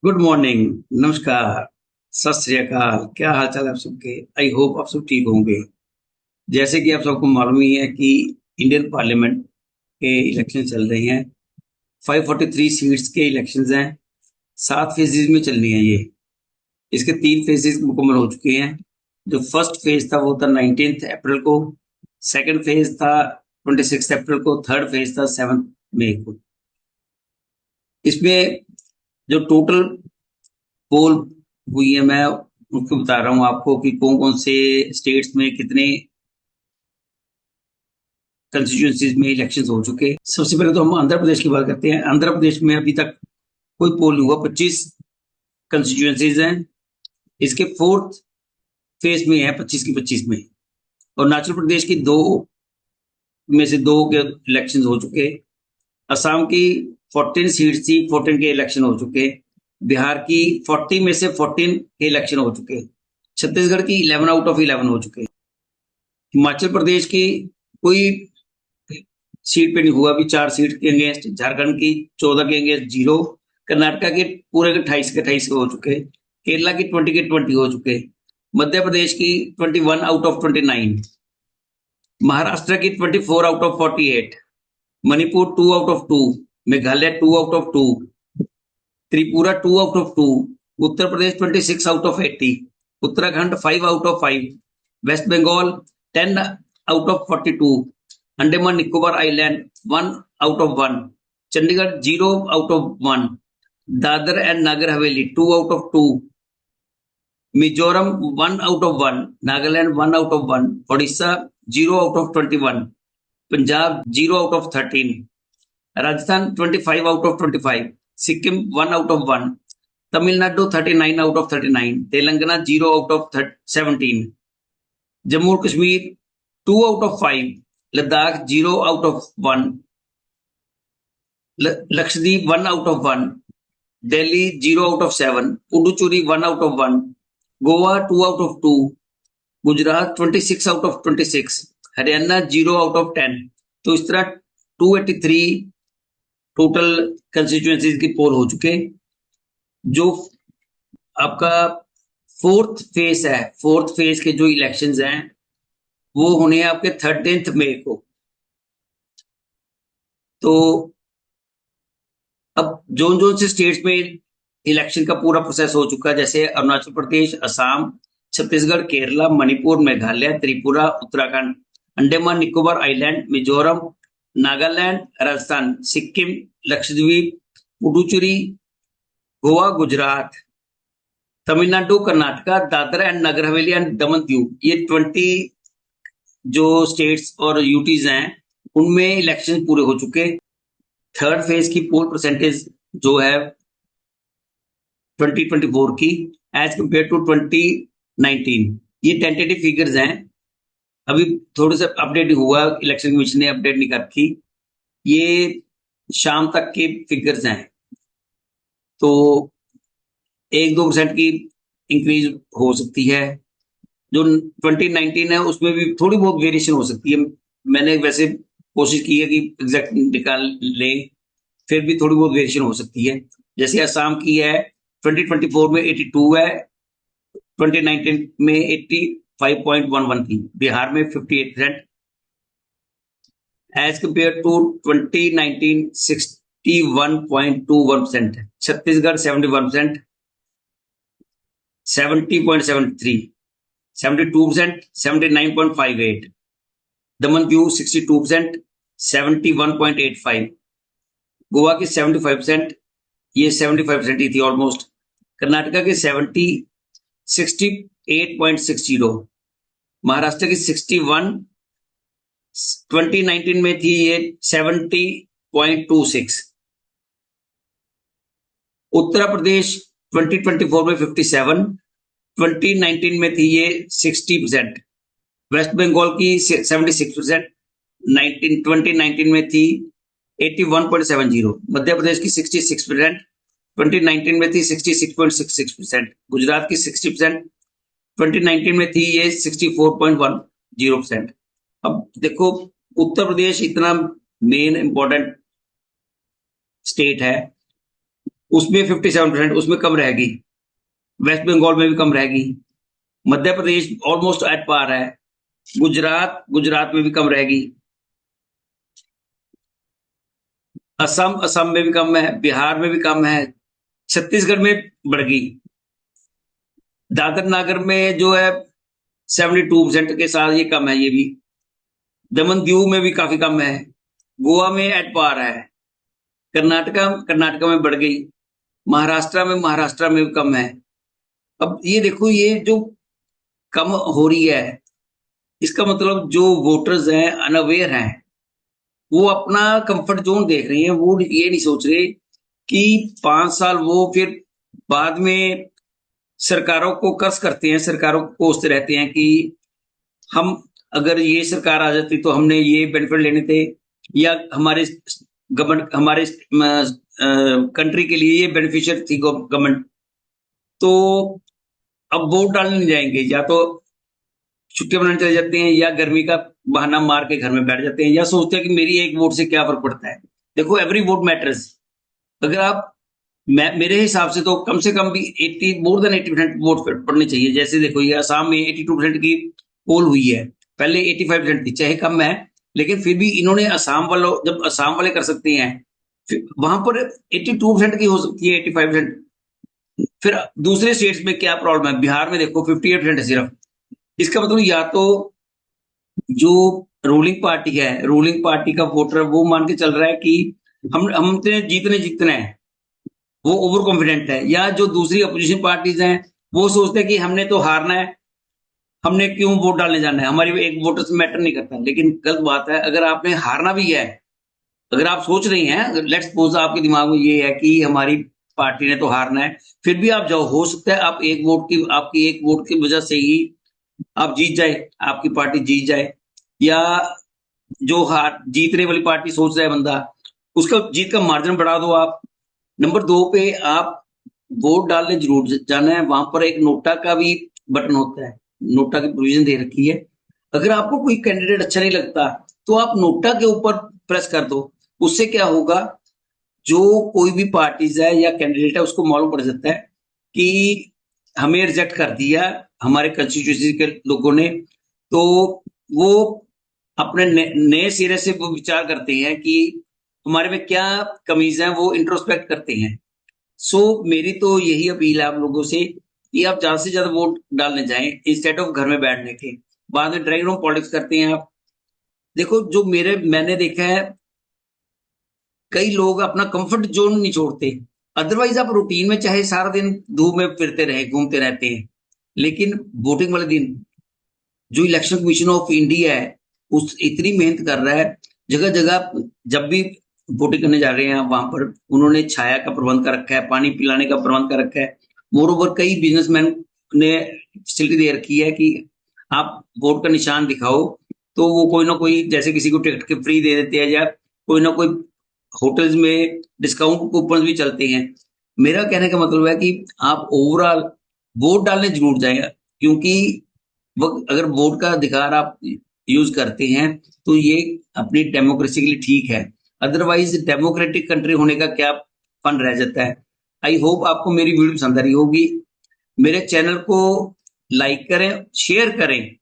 Good morning. नमस्कार। सत श्री अकाल। क्या हाल चाल है आप सबके? आई होप आप सब ठीक होंगे। जैसे कि आप सबको मालूम ही है कि इंडियन पार्लियामेंट के इलेक्शन चल रहे हैं। 543 सीट्स के इलेक्शंस हैं। 7 फेजेज में चल रही हैं ये। इसके 3 फेजेज मुकम्मल हो चुके हैं। जो फर्स्ट फेज था वो था 19 अप्रैल को। सेकंड फेज था 26 अप्रैल को। थर्ड फेज था 7 मई को। इसमें जो टोटल पोल हुई है, मैं उसको बता रहा हूँ आपको कि कौन कौन से स्टेट्स में कितने कंस्टिट्यूंसीज में इलेक्शंस हो चुके। सबसे पहले तो हम आंध्र प्रदेश की बात करते हैं। आंध्र प्रदेश में अभी तक कोई पोल नहीं हुआ। 25 कंस्टिट्यूंसीज हैं। इसके फोर्थ फेज में है, 25 की 25 में। और अरुणाचल प्रदेश की दो में से दो के इलेक्शन हो चुके। असम की 14 सीट्स थी, 14 के इलेक्शन हो चुके। बिहार की 40 में से 14 के इलेक्शन हो चुके। छत्तीसगढ़ की 11 आउट ऑफ 11 हो चुके। हिमाचल प्रदेश की कोई सीट पे नहीं हुआ, अभी 4 सीट के अगेंस्ट। झारखंड की 14 के अगेंस्ट 0। कर्नाटका के पूरे के 28 के 28 हो चुके। केरला की 20 के 20 हो चुके। मध्य प्रदेश की 21 आउट ऑफ 29। महाराष्ट्र की 24 out of 48। Manipur 2 out of 2। Meghalaya 2 out of 2। Tripura 2 out of 2। Uttar Pradesh 26 out of 80। Uttarakhand 5 out of 5। West Bengal 10 out of 42। Andaman Nicobar Island 1 out of 1। Chandigarh 0 out of 1। Dadar and Nagar Haveli 2 out of 2। Mizoram 1 out of 1। Nagaland 1 out of 1। Odisha 0 out of 21। Punjab 0 out of 13। Rajasthan 25 out of 25। Sikkim 1 out of 1। Tamil Nadu 39 out of 39। Telangana 0 out of 17। Jammu और Kashmir 2 out of 5। Ladakh 0 out of 1। Lakshadweep 1 out of 1। Delhi 0 out of 7। Puducherry 1 out of 1। Goa 2 out of 2। Gujarat 26 out of 26। Haryana 0 out of 10। तो इस तरह 283 total constituencies की पोल हो चुके। जो आपका fourth phase है, फोर्थ फेज के जो इलेक्शंस हैं वो होने हैं आपके 13 मई को। तो अब जोन जोन से स्टेट्स में इलेक्शन का पूरा प्रोसेस हो चुका है, जैसे Arunachal Pradesh, Assam, Chhattisgarh, Kerala, Manipur, Meghalaya, Tripura, Uttarakhand, Andaman Nicobar island, Mizoram, Nagaland, Rajasthan, Sikkim, Lakshadweep, Puducherry, Goa, Gujarat, Tamil Nadu, Karnataka, Dadra and Nagar Haveli and Daman Diu, ये 20 जो स्टेट्स और यूटीज हैं उनमें इलेक्शन पूरे हो चुके। थर्ड फेज की पोल परसेंटेज जो है 2024 की एज कंपेयर टू 2019, ये टेंटेटिव फिगर्स हैं। अभी थोड़ा सा अपडेट हुआ, इलेक्शन कमीशन ने अपडेट नहीं कर रखी। ये शाम तक के फिगर्स हैं, तो 1-2% की इंक्रीज हो सकती है। जो 2019 है उसमें भी थोड़ी बहुत वेरिएशन हो सकती है। मैंने वैसे कोशिश की है कि एग्जैक्ट निकाल लें, फिर भी थोड़ी बहुत वेरिएशन हो सकती है। जैसे असम की है 2024 में 82 है, 2019 में 85.11 थी। बिहार में 58% as compare to 2019 61.21%। Chhattisgarh 71%, 70.73, 72%, 79.58। Daman Diu 62%, 71.85। Goa की 75%, ये 75% ही थी ऑलमोस्ट। कर्नाटका की 70, 68.60। महाराष्ट्र की 61, 2019 में थी ये 70.26। उत्तर प्रदेश 2024 में 57, 2019 में थी ये 60%। वेस्ट बंगाल की 76%, 2019 में थी 81.70। मध्य प्रदेश की 66%, 2019 में थी 66.66%। गुजरात की 60%, 2019 में थी ये 64.10%। अब देखो, उत्तर प्रदेश इतना मेन इंपॉर्टेंट स्टेट है उसमें 57%, उसमें कम रहेगी। वेस्ट बंगाल में भी कम रहेगी। Madhya Pradesh almost at par है। गुजरात में भी कम रहेगी। असम में भी कम है, बिहार में भी कम है, छत्तीसगढ़ में बढ़ गई। दादर नागर में जो है 72% के साथ ये कम है, ये भी। दमन दीव में भी काफी कम है। गोवा में एट पार है। कर्नाटका में बढ़ गई। महाराष्ट्र में भी कम है। अब ये देखो, ये जो कम हो रही है, इसका मतलब जो वोटर्स हैं, अनअवेयर हैं, वो अपना कंफर्ट जोन देख रहे हैं। वो ये नहीं सोच रहे कि 5 साल वो फिर बाद में सरकारों को कर्ज करते हैं, सरकारों को कोसते रहते हैं कि हम, अगर ये सरकार आ जाती तो हमने ये बेनिफिट लेने थे, या हमारे गवर्नमेंट, हमारे कंट्री के लिए ये बेनिफिशियल थी गवर्नमेंट। तो अब वोट डालने नहीं जाएंगे, या तो छुट्टियां बनाने चले जाते हैं, या गर्मी का बहाना मार के घर में बैठ जाते हैं, या सोचते हैं कि मेरी एक वोट से क्या फर्क पड़ता है। देखो, एवरी वोट मैटर्स। अगर आप, मेरे हिसाब से तो कम से कम भी 80, मोर देन 80% वोट पड़ने चाहिए। जैसे देखो, ये असम में 82% की पोल हुई है, पहले 85% थी, चाहे कम है, लेकिन फिर भी इन्होंने असम वालों, जब असम वाले कर सकते हैं, वहां पर 82% की हो सकती है, 85%। फिर दूसरे स्टेट्स में क्या प्रॉब्लम है? बिहार में देखो 58% है सिर्फ। इसका मतलब या तो जो रूलिंग पार्टी का वोटर वो मान के चल रहा है कि हमने जीतने हैं, वो ओवर कॉन्फिडेंट है, या जो दूसरी अपोजिशन पार्टीज हैं वो सोचते हैं कि हमने तो हारना है, हमने क्यों वोट डालने जाना है, हमारी एक वोटर से मैटर नहीं करता। लेकिन गलत बात है। अगर आपने हारना भी है, अगर आप सोच रही हैं, लेट्स सपोज आपके दिमाग में ये है कि हमारी पार्टी ने तो हारना है, फिर भी आप जाओ, हो सकता है आप आपकी एक वोट की वजह से ही आप जीत जाए, आपकी पार्टी जीत जाए, या जो हार जीतने वाली पार्टी सोच रहा है बंदा, उसका जीत का मार्जिन बढ़ा दो आप। नंबर 2 पे आप वोट डालने जरूर जाना है, वहां पर एक नोटा का भी बटन होता है, नोटा की प्रोविजन दे रखी है। अगर आपको कोई कैंडिडेट अच्छा नहीं लगता तो आप नोटा के ऊपर प्रेस कर दो। उससे क्या होगा, जो कोई भी पार्टीज है या कैंडिडेट है, उसको मालूम पड़ जाता है कि हमें रिजेक्ट कर दिया हमारे कंस्टिट्यूंसी के लोगों ने। तो वो अपने नए सिरे से वो विचार करते हैं कि हमारे में क्या कमीज है, वो इंट्रोस्पेक्ट करते हैं। सो मेरी तो यही अपील है आप लोगों से कि आप ज्यादा से ज्यादा वोट डालने जाएं, इंस्टेड ऑफ घर में बैठने के। बाद में ड्राइंग रूम पॉलिटिक्स करते हैं आप। देखो, जो मैंने देखा है, कई लोग अपना कंफर्ट जोन नहीं छोड़ते। अदरवाइज आप रूटीन में चाहे सारा दिन धूप में फिरते रहे, घूमते रहते हैं, लेकिन वोटिंग वाले दिन जो इलेक्शन कमीशन ऑफ इंडिया है, उस इतनी मेहनत कर रहा है, जगह जगह जब भी वोटिंग करने जा रहे हैं वहां पर उन्होंने छाया का प्रबंध कर रखा है, पानी पिलाने का प्रबंध कर रखा है। मोर ओवर कई बिजनेसमैन ने फैसिलिटी दे रखी है कि आप वोट का निशान दिखाओ, तो वो कोई ना कोई, जैसे किसी को टिकट के फ्री दे देते हैं, या कोई ना कोई होटल्स में डिस्काउंट कूपन भी चलते हैं। मेरा कहने का मतलब है कि आप ओवरऑल वोट डालने जरूर जाएं, क्योंकि अगर वोट का अधिकार आप यूज करते हैं तो ये अपनी डेमोक्रेसी के लिए ठीक है। अदरवाइज डेमोक्रेटिक कंट्री होने का क्या फन रह जाता है। आई होप आपको मेरी वीडियो पसंद आ रही होगी। मेरे चैनल को लाइक करें, शेयर करें,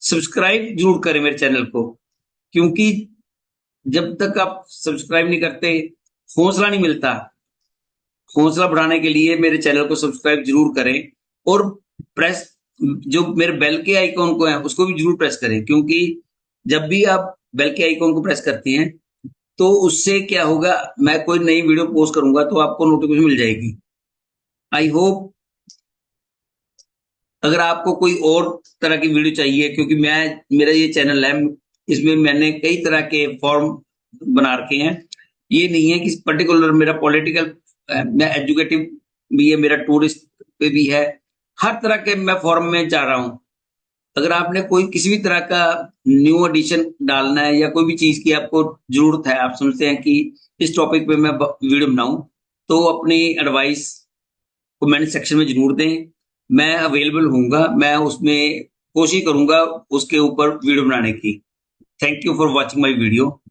सब्सक्राइब जरूर करें मेरे चैनल को, क्योंकि जब तक आप सब्सक्राइब नहीं करते, हौसला नहीं मिलता। हौसला बढ़ाने के लिए मेरे चैनल को सब्सक्राइब जरूर करें, और प्रेस, जो मेरे बेल के आइकॉन को है उसको भी जरूर प्रेस करें, क्योंकि जब भी आप बेल के आइकॉन को प्रेस करते हैं तो उससे क्या होगा, मैं कोई नई वीडियो पोस्ट करूंगा तो आपको नोटिफिकेशन मिल जाएगी। आई होप, अगर आपको कोई और तरह की वीडियो चाहिए, क्योंकि मेरा ये चैनल है, इसमें मैंने कई तरह के फॉर्म बना रखे हैं। ये नहीं है कि पर्टिकुलर मेरा पॉलिटिकल, मैं एजुकेटिव भी है, मेरा टूरिस्ट पे भी है, हर तरह के मैं फॉर्म में जा रहा हूँ। अगर आपने कोई किसी भी तरह का न्यू एडिशन डालना है, या कोई भी चीज की आपको जरूरत है, आप समझते हैं कि इस टॉपिक पे मैं वीडियो बनाऊं, तो अपनी एडवाइस कमेंट सेक्शन में जरूर दें। मैं अवेलेबल हूंगा, मैं उसमें कोशिश करूंगा उसके ऊपर वीडियो बनाने की। Thank you for watching my video.